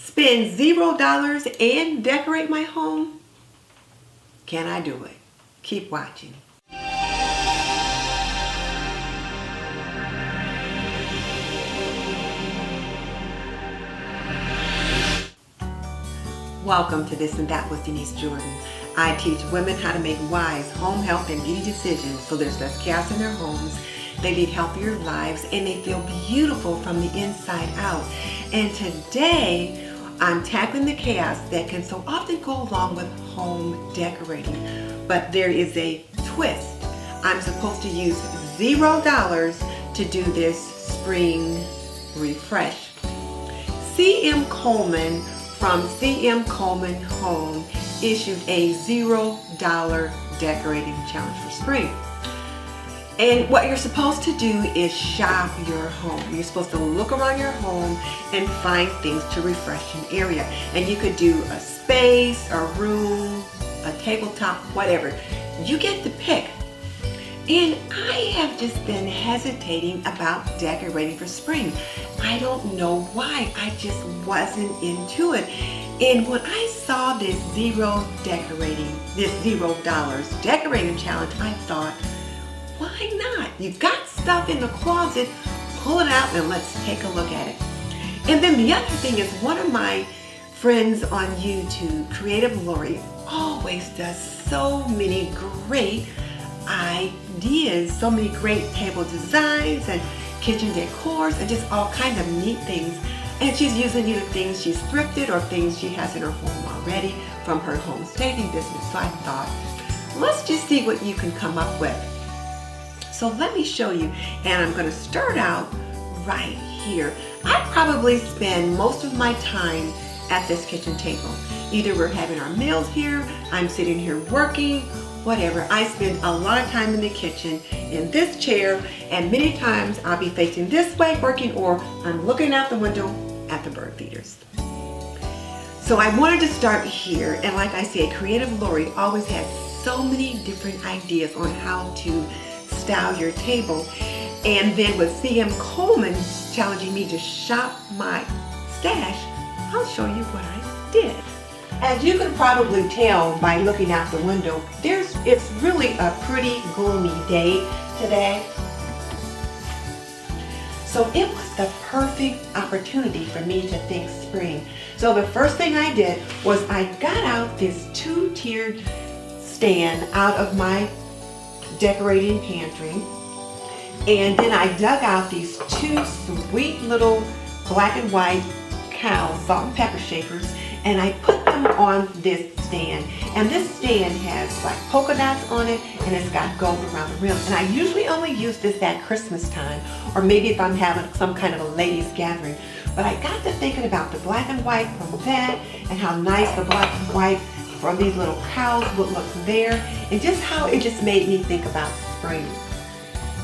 spend $0 and decorate my home? Can I do it? Keep watching. Welcome to This and That with Denise Jordan. I teach women how to make wise home health and beauty decisions so there's less chaos in their homes, they lead healthier lives, and they feel beautiful from the inside out. And today, I'm tackling the chaos that can so often go along with home decorating. But there is a twist. I'm supposed to use $0 to do this spring refresh. C.M. Coleman from C.M. Coleman Home issued a $0 decorating challenge for spring. And what you're supposed to do is shop your home. You're supposed to look around your home and find things to refresh an area. And you could do a space, a room, a tabletop, whatever. You get to pick. And I have just been hesitating about decorating for spring. I don't know why. I just wasn't into it. And when I saw this $0 decorating challenge, I thought, why not? You've got stuff in the closet, pull it out and let's take a look at it. And then the other thing is, one of my friends on YouTube, Creative Lori, always does so many great ideas, so many great table designs and kitchen decors and just all kinds of neat things. And she's using either things she's thrifted or things she has in her home already from her home staging business. So I thought, let's just see what you can come up with. So let me show you, and I'm going to start out right here. I probably spend most of my time at this kitchen table. Either we're having our meals here, I'm sitting here working, whatever. I spend a lot of time in the kitchen in this chair, and many times I'll be facing this way working, or I'm looking out the window at the bird feeders. So I wanted to start here, and like I said, Creative Lori always has so many different ideas on how to style your table. And then with C.M. Coleman challenging me to shop my stash, I'll show you what I did. As you can probably tell by looking out the window, it's really a pretty gloomy day today. So it was the perfect opportunity for me to think spring. So the first thing I did was I got out this two-tiered stand out of my decorating pantry, and then I dug out these two sweet little black and white cow salt and pepper shakers, and I put them on this stand. And this stand has like polka dots on it, and it's got gold around the rim. And I usually only use this at Christmas time, or maybe if I'm having some kind of a ladies gathering. But I got to thinking about the black and white from that, and how nice the black and white from these little cows would look there, and just how it just made me think about spring.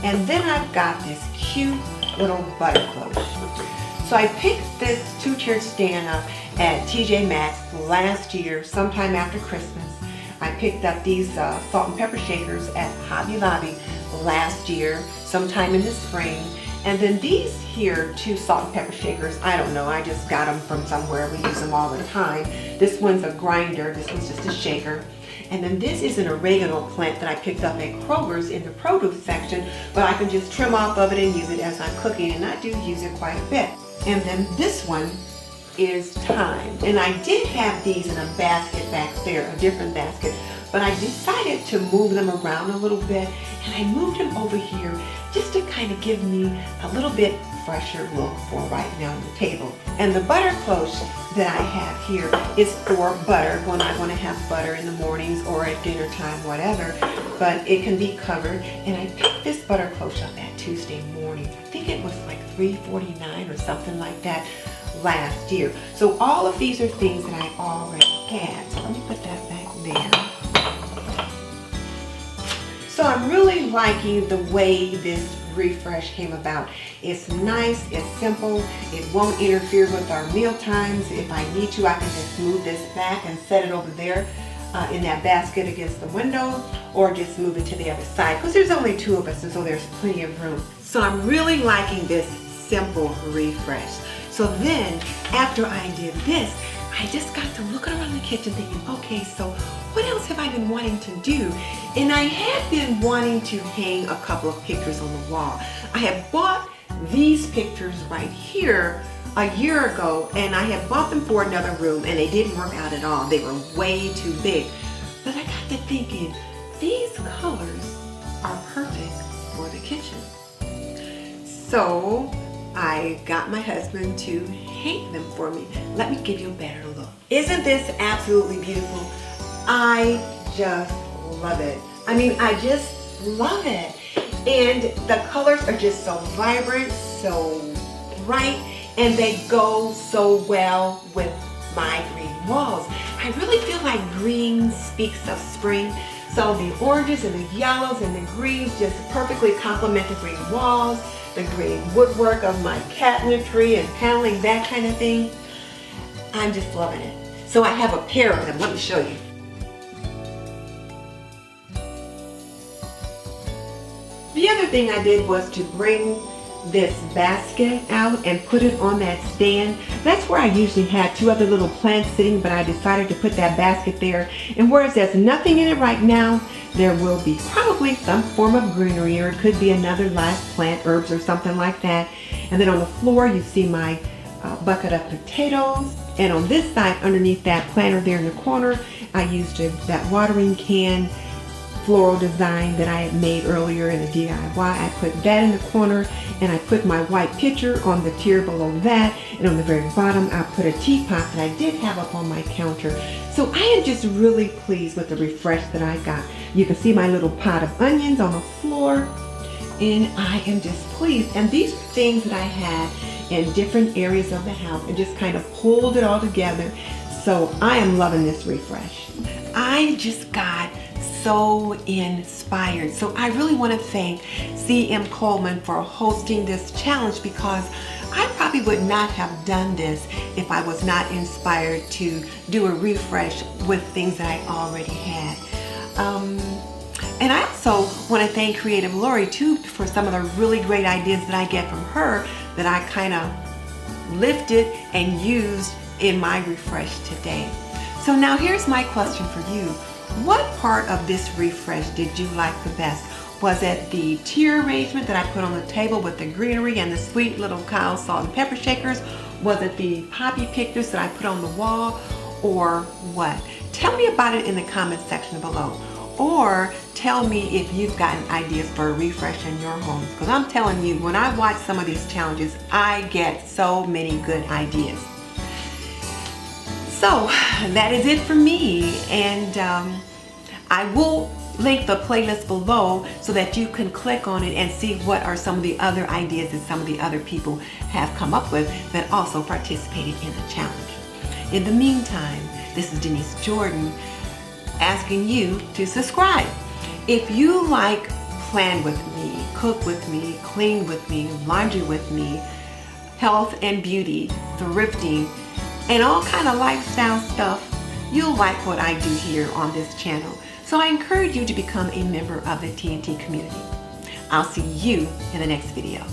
And then I've got this cute little butter cloche. So I picked this two-tiered stand up at TJ Maxx last year, sometime after Christmas. I picked up these salt and pepper shakers at Hobby Lobby last year, sometime in the spring. And then these here, two salt and pepper shakers, I don't know, I just got them from somewhere. We use them all the time. This one's a grinder, this one's just a shaker. And then this is an oregano plant that I picked up at Kroger's in the produce section, but I can just trim off of it and use it as I'm cooking, and I do use it quite a bit. And then this one is thyme. And I did have these in a basket back there, a different basket, but I decided to move them around a little bit, and I moved them over here just to kind of give me a little bit fresher look for right now on the table. And the butter cloche that I have here is for butter when I want to have butter in the mornings or at dinner time, whatever, but it can be covered. And I picked this butter cloche up at Tuesday morning. I think it was like $3.49 or something like that last year. So all of these are things that I already had. So let me put that back there. So I'm really liking the way this refresh came about. It's nice, it's simple, it won't interfere with our meal times. If I need to, I can just move this back and set it over there in that basket against the window, or just move it to the other side, because there's only two of us, and so there's plenty of room. So I'm really liking this simple refresh. So then, after I did this, I just got to looking around the kitchen thinking, okay, so what else have I been wanting to do? And I had been wanting to hang a couple of pictures on the wall. I had bought these pictures right here a year ago, and I had bought them for another room, and they didn't work out at all. They were way too big. But I got to thinking, these colors are perfect for the kitchen. So I got my husband to hang them for me. Let me give you a better look. Isn't this absolutely beautiful? I just love it. I mean, I just love it. And the colors are just so vibrant, so bright, and they go so well with my green walls. I really feel like green speaks of spring. So the oranges and the yellows and the greens just perfectly complement the green walls, the green woodwork of my cabinetry and paneling, that kind of thing. I'm just loving it. So I have a pair of them. Let me show you. The other thing I did was to bring this basket out and put it on that stand. That's where I usually had two other little plants sitting, but I decided to put that basket there. And whereas there's nothing in it right now, there will be probably some form of greenery, or it could be another live plant, herbs or something like that. And then on the floor you see my bucket of potatoes. And on this side, underneath that planter there in the corner, I used that watering can floral design that I had made earlier in a DIY. I put that in the corner, and I put my white pitcher on the tier below that, and on the very bottom I put a teapot that I did have up on my counter. So I am just really pleased with the refresh that I got. You can see my little pot of onions on the floor, and I am just pleased. And these are things that I had in different areas of the house and just kind of pulled it all together. So I am loving this refresh. I just got so inspired. So I really want to thank C.M. Coleman for hosting this challenge, because I probably would not have done this if I was not inspired to do a refresh with things that I already had. And I also want to thank Creative Lori too for some of the really great ideas that I get from her that I kind of lifted and used in my refresh today. So now here's my question for you. What part of this refresh did you like the best? Was it the tier arrangement that I put on the table with the greenery and the sweet little Kyle salt and pepper shakers? Was it the poppy pictures that I put on the wall, or what? Tell me about it in the comment section below. Or tell me if you've gotten ideas for a refresh in your homes. Because I'm telling you, when I watch some of these challenges, I get so many good ideas. So that is it for me, and I will link the playlist below so that you can click on it and see what are some of the other ideas that some of the other people have come up with that also participated in the challenge. In the meantime, this is Denise Jordan asking you to subscribe. If you like plan with me, cook with me, clean with me, laundry with me, health and beauty, thrifting, and all kind of lifestyle stuff, you'll like what I do here on this channel. So I encourage you to become a member of the TNT community. I'll see you in the next video.